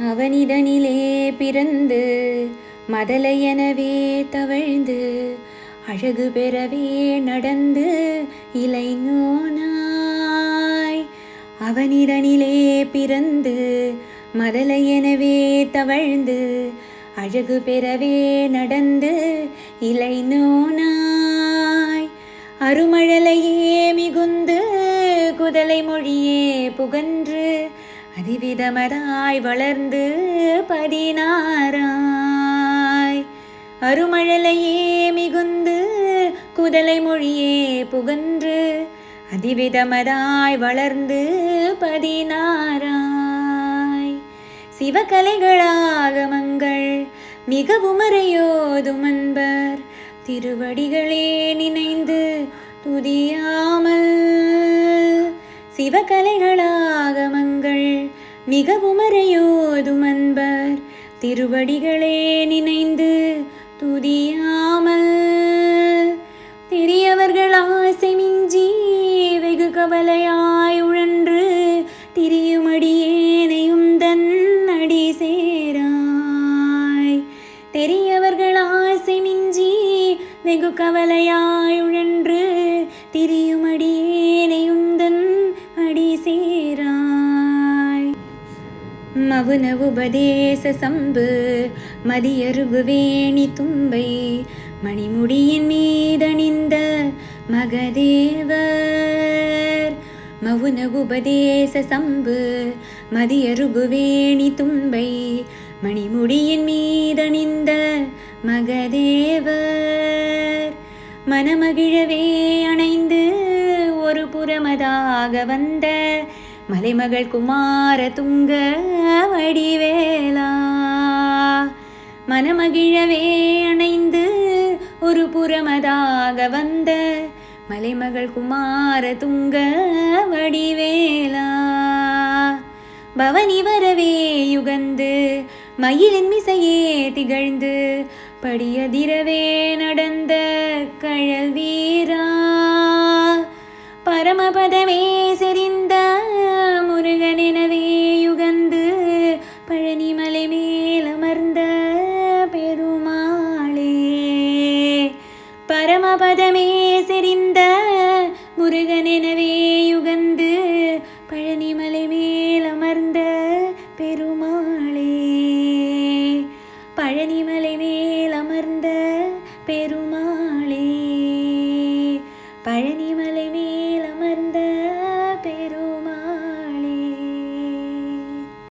அவனிதனிலே பிறந்து மதலையெனவே தவழ்ந்து அழகு பெறவே நடந்து இளைஞனாய். அவனிதனிலே பிறந்து மதலையெனவே தவழ்ந்து அழகு பெறவே நடந்து இளைஞனாய். அருமழலையே மிகுந்து குதலை மொழியே புகன்று அதிவிதமதாய் வளர்ந்து 16ஆய். அருமழலையே மிகுந்து குதலை மொழியே புகன்று அதிவிதமதாய் வளர்ந்து 16ஆய். சிவகலைகளாகமங்கள் மிகவும் அறையோதும் அன்பர் திருவடிகளே நினைந்து துதியாமல். சிவகலைகளாகமங்கள் மிகவும் அறையோதும் அன்பர் திருவடிகளே நினைந்து துதியாமல். தெரியவர்கள் ஆசை மிஞ்சி வெகு கவலையாய் உழன்று திரியுமடியேனையும் தன் அடி சேராய். தெரியவர்கள் ஆசை மிஞ்சி வெகு கவலையாய் உழன்று திரியுமடியேனையும் தன் அடி சேராய். மவுன உபதேச சம்பு மதியருகுவேணி தும்பை மணிமுடியின் மீதணிந்த மகதேவர். மவுன உபதேச சம்பு மதியருகுவேணி தும்பை மணிமுடியின் மீதணிந்த மகதேவர். மனமகிழவே அணைந்து ஒரு புறமதாக வந்த மலைமகள் குமார துங்க வடிவேலா. மனமகிழவே அணைந்து ஒரு புறமதாக வந்த மலைமகள் குமார துங்க வடிவேலா. பவனி வரவே யுகந்து மயிலின் மிசையே திகழ்ந்து படியதிரவே நடந்த கழல் வீரா. பரமபதமே செறிந்த